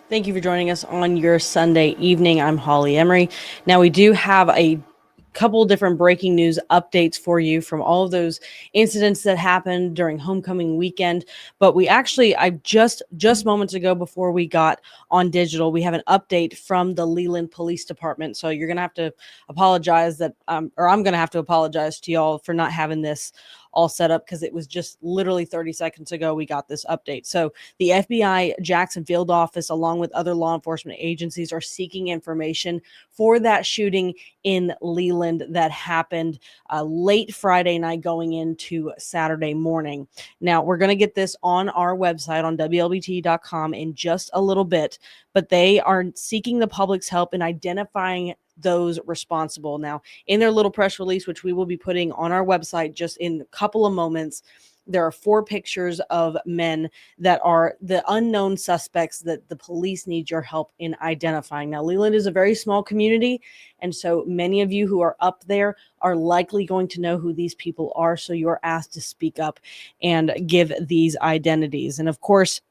Thank you for joining us on your Sunday evening. I'm Holly Emery. Now, we do have a couple different breaking news updates for you from all of those incidents that happened during homecoming weekend. But I just moments ago before we got on digital, we have an update from the Leland Police Department. So you're going to have to apologize that, or I'm going to have to apologize to y'all for not having this all set up, because it was just literally 30 seconds ago we got this update. So the FBI Jackson Field Office, along with other law enforcement agencies, are seeking information for that shooting in Leland that happened late Friday night going into Saturday morning. Now, we're going to get this on our website on WLBT.com in just a little bit, but they are seeking the public's help in identifying those responsible. Now, in their little press release, which we will be putting on our website just in a couple of moments, there are 4 pictures of men that are the unknown suspects that the police need your help in identifying. Now, Leland is a very small community, and so many of you who are up there are likely going to know who these people are. So you're asked to speak up and give these identities. And of course,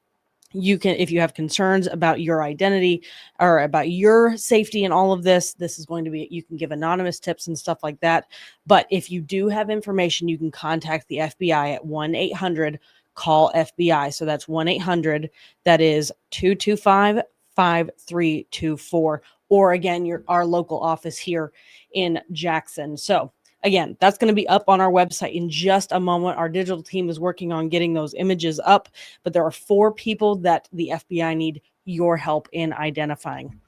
you can, if you have concerns about your identity or about your safety and all of this, this is going to be, you can give anonymous tips and stuff like that. But if you do have information, you can contact the FBI at 1-800-CALL-FBI. So that's 1-800, that is 225-5324. Or again, our local office here in Jackson. So again, that's going to be up on our website in just a moment. Our digital team is working on getting those images up, but there are 4 people that the FBI need your help in identifying.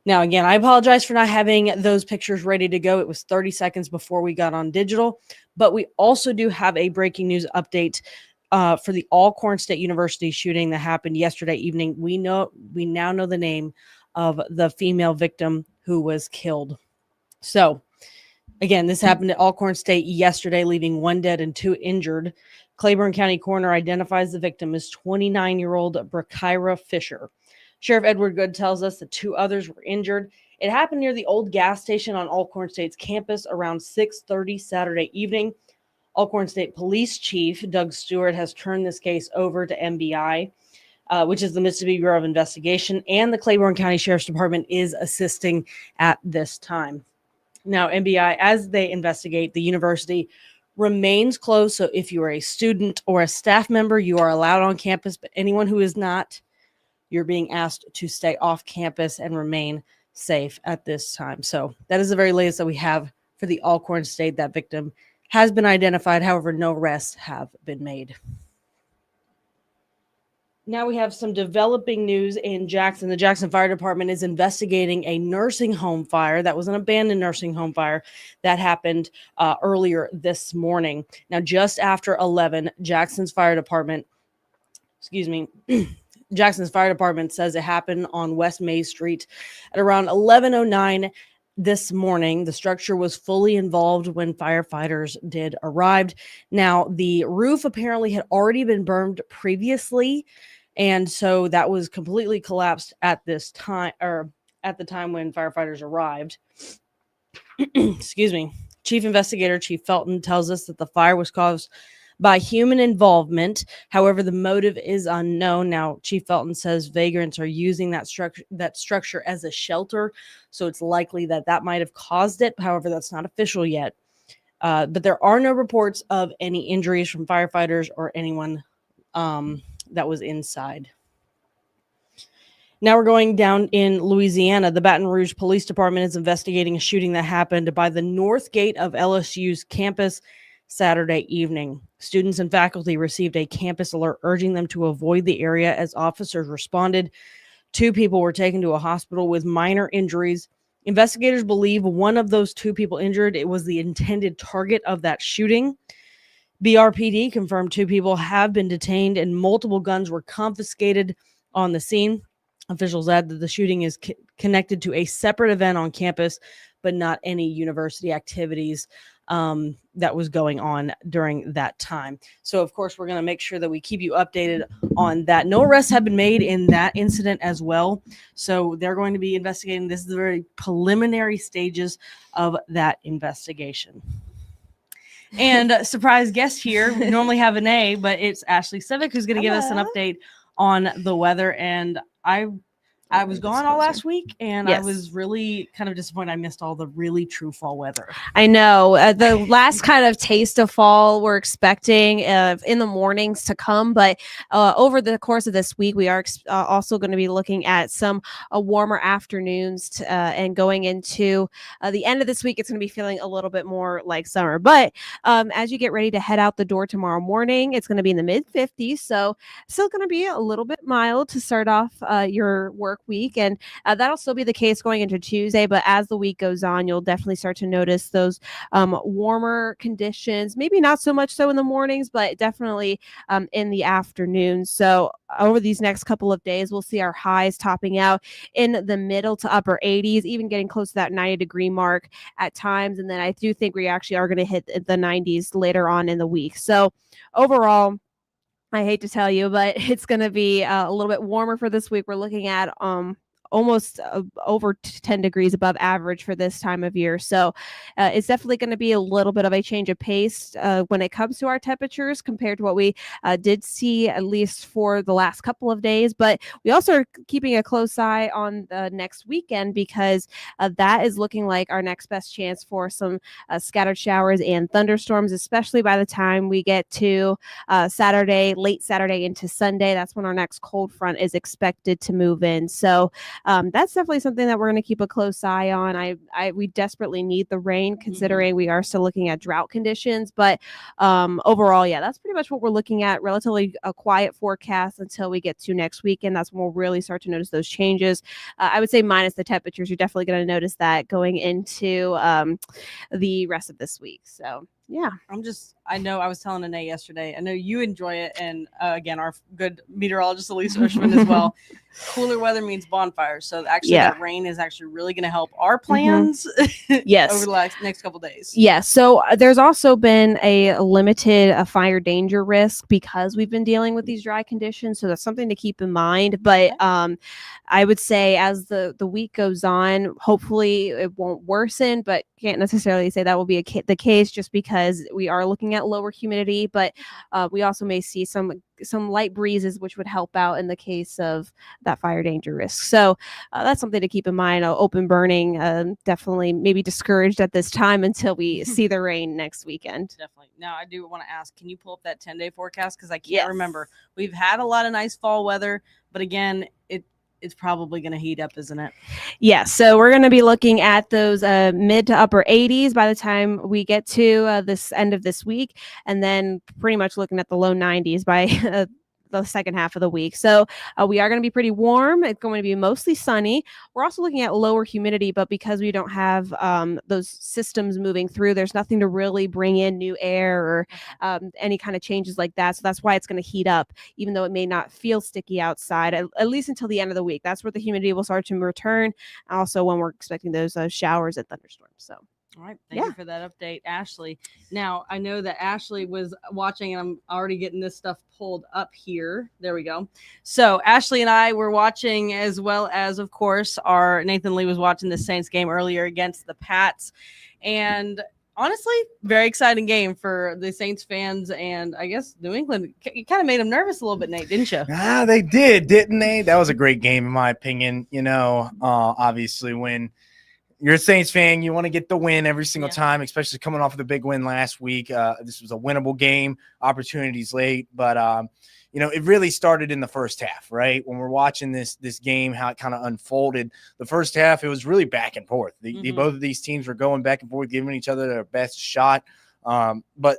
Now, again, I apologize for not having those pictures ready to go. It was 30 seconds before we got on digital, but we also do have a breaking news update for the Alcorn State University shooting that happened yesterday evening. We now know the name of the female victim who was killed. So, again, this happened at Alcorn State yesterday, leaving 1 dead and 2 injured. Claiborne County Coroner identifies the victim as 29-year-old Brakira Fisher. Sheriff Edward Good tells us that 2 others were injured. It happened near the old gas station on Alcorn State's campus around 6:30 Saturday evening. Alcorn State Police Chief Doug Stewart has turned this case over to MBI, which is the Mississippi Bureau of Investigation, and the Claiborne County Sheriff's Department is assisting at this time. Now, MBI, as they investigate, the university remains closed. So if you are a student or a staff member, you are allowed on campus. But anyone who is not, you're being asked to stay off campus and remain safe at this time. So that is the very latest that we have for the Alcorn State. That victim has been identified. However, no arrests have been made. Now we have some developing news in Jackson. The Jackson Fire Department is investigating a nursing home fire that was an abandoned nursing home fire that happened earlier this morning. Now, just after 11, Jackson's Fire Department, Jackson's fire department says it happened on West May Street at around 11:09 this morning. The structure was fully involved when firefighters did arrived. Now, the roof apparently had already been burned previously, and so that was completely collapsed at this time, or at the time when firefighters arrived. Excuse me. Chief Investigator Chief Felton tells us that the fire was caused by human involvement. However, the motive is unknown. Now, Chief Felton says vagrants are using that structure as a shelter, so it's likely that that might have caused it. However, that's not official yet. But there are no reports of any injuries from firefighters or anyone that was inside. Now we're going down in Louisiana. The Baton Rouge Police Department is investigating a shooting that happened by the north gate of LSU's campus Saturday evening. Students and faculty received a campus alert urging them to avoid the area as officers responded. 2 people were taken to a hospital with minor injuries. Investigators believe one of those 2 people injured, it was the intended target of that shooting. BRPD confirmed 2 people have been detained and multiple guns were confiscated on the scene. Officials add that the shooting is connected to a separate event on campus, but not any university activities that was going on during that time. So, of course, we're going to make sure that we keep you updated on that. No arrests have been made in that incident as well. So they're going to be investigating. This is the very preliminary stages of that investigation. And surprise guest here. We normally have an A, but it's Ashley Civic who's going to give us an update on the weather. And I was gone all last week, and I was really kind of disappointed. I missed all the really true fall weather. I know. The last kind of taste of fall we're expecting in the mornings to come, but over the course of this week, we are also going to be looking at some warmer afternoons and going into the end of this week, it's going to be feeling a little bit more like summer. But as you get ready to head out the door tomorrow morning, it's going to be in the mid-50s, so still going to be a little bit mild to start off your work week, and that'll still be the case going into Tuesday. But as the week goes on, you'll definitely start to notice those warmer conditions, maybe not so much so in the mornings, but definitely in the afternoon. So over these next couple of days, we'll see our highs topping out in the middle to upper 80s, even getting close to that 90-degree mark at times. And then I do think we actually are going to hit the 90s later on in the week. So overall, I hate to tell you, but it's going to be a little bit warmer for this week. We're looking at almost over 10 degrees above average for this time of year. So it's definitely going to be a little bit of a change of pace when it comes to our temperatures compared to what we did see, at least for the last couple of days. But we also are keeping a close eye on the next weekend, because that is looking like our next best chance for some scattered showers and thunderstorms, especially by the time we get to Saturday, late Saturday into Sunday. That's when our next cold front is expected to move in. So that's definitely something that we're going to keep a close eye on. We desperately need the rain, considering we are still looking at drought conditions. But overall, yeah, that's pretty much what we're looking at. Relatively a quiet forecast until we get to next week, and that's when we'll really start to notice those changes. I would say minus the temperatures, you're definitely going to notice that going into the rest of this week. So yeah, I know I was telling Anae yesterday, I know you enjoy it. And again, our good meteorologist, Elise Ushman, as well. Cooler weather means bonfires. So actually that rain is actually really going to help our plans yes. over the next couple of days. Yeah. So there's also been a limited fire danger risk because we've been dealing with these dry conditions. So that's something to keep in mind. But I would say as the week goes on, hopefully it won't worsen, but can't necessarily say that will be the case, just because we are looking at lower humidity. But we also may see some light breezes, which would help out in the case of that fire danger risk. So that's something to keep in mind. Open burning, definitely maybe discouraged at this time until we see the rain next weekend. Definitely. Now, I do want to ask, can you pull up that 10-day forecast? Because I can't remember. We've had a lot of nice fall weather, but again, it's probably going to heat up, isn't it? Yeah, so we're going to be looking at those mid to upper 80s by the time we get to this end of this week, and then pretty much looking at the low 90s by the second half of the week. So we are going to be pretty warm. It's going to be mostly sunny. We're also looking at lower humidity, but because we don't have those systems moving through, there's nothing to really bring in new air or any kind of changes like that. So that's why it's going to heat up, even though it may not feel sticky outside, at least until the end of the week. That's where the humidity will start to return. Also, when we're expecting those showers and thunderstorms. So. All right. Thank you for that update, Ashley. Now, I know that Ashley was watching, and I'm already getting this stuff pulled up here. There we go. So, Ashley and I were watching, as well as, of course, our Nathan Lee was watching the Saints game earlier against the Pats. And honestly, very exciting game for the Saints fans. And I guess New England, you kind of made them nervous a little bit, Nate, didn't you? They did, didn't they? That was a great game, in my opinion. Obviously, when you're a Saints fan, you want to get the win every single time, especially coming off of the big win last week. This was a winnable game, opportunities late, but it really started in the first half, right? When we're watching this game, how it kind of unfolded. The first half, it was really back and forth. Both of these teams were going back and forth, giving each other their best shot. But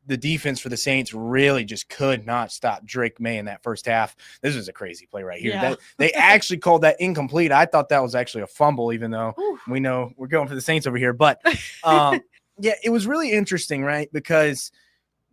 the defense for the Saints really just could not stop Drake May in that first half. This was a crazy play right here. Yeah. They actually called that incomplete. I thought that was actually a fumble, even though we know we're going for the Saints over here. But, it was really interesting, right? Because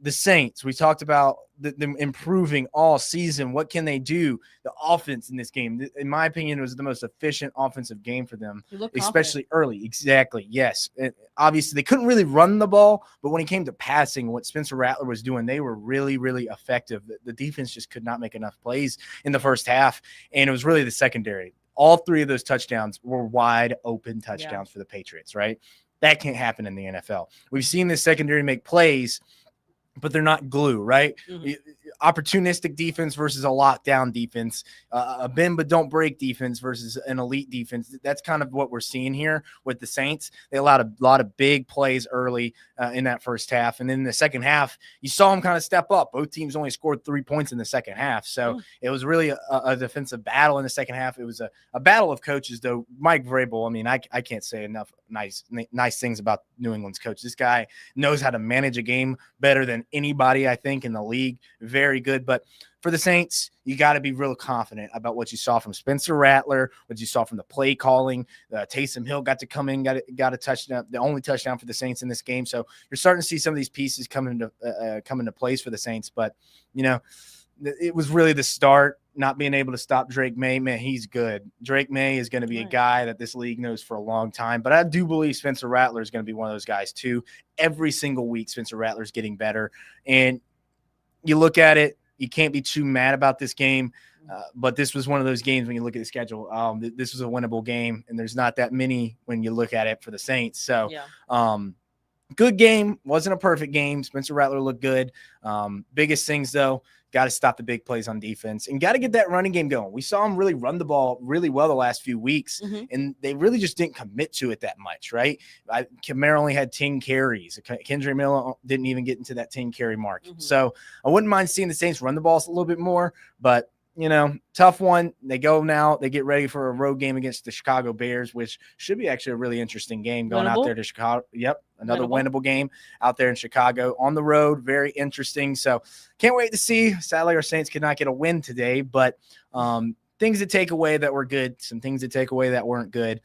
the Saints, we talked about them improving all season. What can they do? The offense in this game, in my opinion, was the most efficient offensive game for them, especially early. Exactly. Yes. Obviously, they couldn't really run the ball, but when it came to passing, what Spencer Rattler was doing, they were really, really effective. The defense just could not make enough plays in the first half, and it was really the secondary. All three of those touchdowns were wide open touchdowns for the Patriots, right? That can't happen in the NFL. We've seen this secondary make plays, but they're not glue, right? Opportunistic defense versus a lockdown defense, a bend but don't break defense versus an elite defense. That's kind of what we're seeing here with the Saints. They allowed a lot of big plays early in that first half. And then in the second half, you saw them kind of step up. Both teams only scored 3 points in the second half. So it was really a defensive battle in the second half. It was a battle of coaches, though. Mike Vrabel, I mean, I can't say enough nice things about New England's coach. This guy knows how to manage a game better than anybody, I think, in the league. Very good. But for the Saints, you got to be real confident about what you saw from Spencer Rattler, what you saw from the play calling. Taysom Hill got to come in, got a touchdown, the only touchdown for the Saints in this game. So you're starting to see some of these pieces come into place for the Saints. But, it was really the start, not being able to stop Drake May. Man, he's good. Drake May is going to be a guy that this league knows for a long time. But I do believe Spencer Rattler is going to be one of those guys too. Every single week, Spencer Rattler is getting better. And you look at it, you can't be too mad about this game. But this was one of those games when you look at the schedule. This was a winnable game, and there's not that many when you look at it for the Saints. So, good game. Wasn't a perfect game. Spencer Rattler looked good. Biggest things, though, got to stop the big plays on defense and got to get that running game going. We saw him really run the ball really well the last few weeks, and they really just didn't commit to it that much, right? Kamara only had 10 carries. Kendrick Miller didn't even get into that 10-carry mark. So I wouldn't mind seeing the Saints run the ball a little bit more, but tough one. They go now. They get ready for a road game against the Chicago Bears, which should be actually a really interesting game going out there to Chicago. Yep, another winnable game out there in Chicago on the road. Very interesting. So can't wait to see. Sadly, our Saints could not get a win today, but things to take away that were good, some things to take away that weren't good.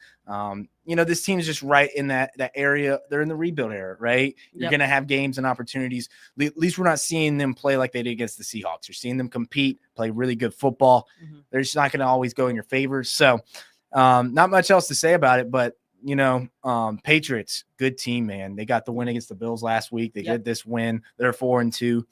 This team's just right in that area. They're in the rebuild era, right? You're going to have games and opportunities. At least we're not seeing them play like they did against the Seahawks. You're seeing them compete, play really good football. They're just not going to always go in your favor. So not much else to say about it, but Patriots, good team, man. They got the win against the Bills last week. They did this win. They're 4-2.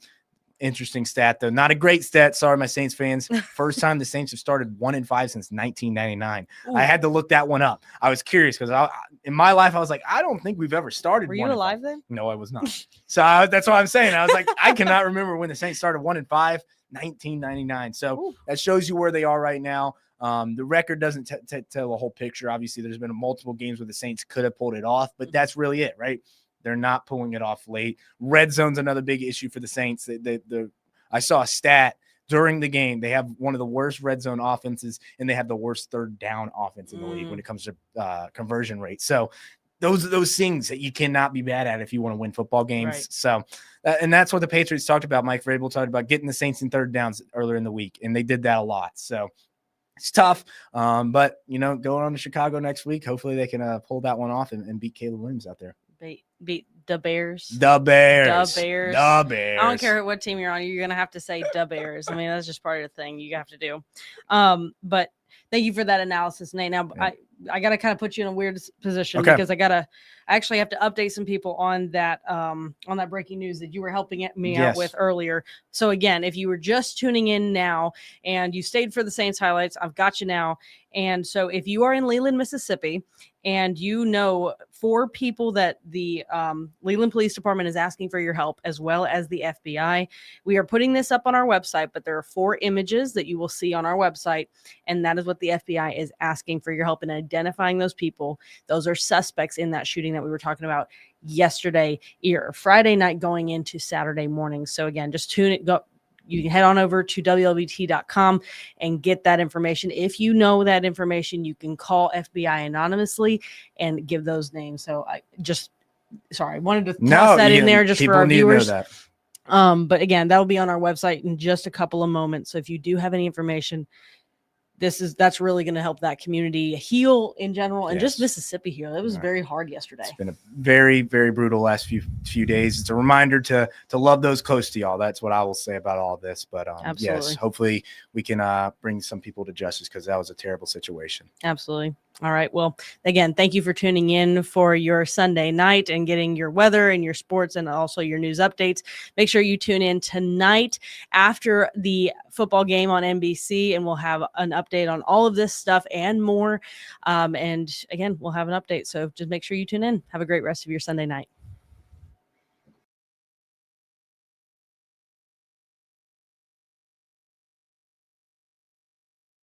Interesting stat, though. Not a great stat. Sorry, my Saints fans. First time the Saints have started 1-5 since 1999. Ooh. I had to look that one up. I was curious because in my life, I was like, I don't think we've ever started. Were you alive then? No, I was not. So that's what I'm saying. I was like, I cannot remember when the Saints started 1-5, 1999. So that shows you where they are right now. The record doesn't tell the whole picture. Obviously, there's been multiple games where the Saints could have pulled it off, but that's really it, right? They're not pulling it off late. Red zone's another big issue for the Saints. I saw a stat during the game. They have one of the worst red zone offenses, and they have the worst third down offense in the league when it comes to conversion rate. So those are those things that you cannot be bad at if you want to win football games. Right. So, and that's what the Patriots talked about. Mike Vrabel talked about getting the Saints in third downs earlier in the week, and they did that a lot. So it's tough, but going on to Chicago next week, hopefully they can pull that one off and beat Caleb Williams out there. Beat the Bears. The Bears. The Bears. The Bears. I don't care what team you're on. You're gonna have to say the Bears. I mean, that's just part of the thing you have to do. But thank you for that analysis, Nate. Now I gotta kind of put you in a weird position because I actually have to update some people on that breaking news that you were helping me out with earlier. So again, if you were just tuning in now and you stayed for the Saints highlights, I've got you now. And so if you are in Leland, Mississippi, and 4 people that the Leland Police Department is asking for your help, as well as the FBI, we are putting this up on our website, but there are 4 images that you will see on our website, and that is what the FBI is asking for your help in identifying those people. Those are suspects in that shooting that we were talking about yesterday, Friday night going into Saturday morning. So again, just tune it. You can head on over to WLBT.com and get that information. If you know that information, you can call FBI anonymously and give those names. So I wanted to toss that in there just for our viewers. But again, that'll be on our website in just a couple of moments. So if you do have any information, that's really going to help that community heal in general, and just Mississippi heal. It was very hard yesterday. It's been a very, very brutal last few days. It's a reminder to love those close to y'all. That's what I will say about all this. But yes, hopefully we can bring some people to justice, because that was a terrible situation. Absolutely. All right. Well, again, thank you for tuning in for your Sunday night and getting your weather and your sports and also your news updates. Make sure you tune in tonight after the football game on NBC, and we'll have an update on all of this stuff and more. And again, we'll have an update. So just make sure you tune in. Have a great rest of your Sunday night.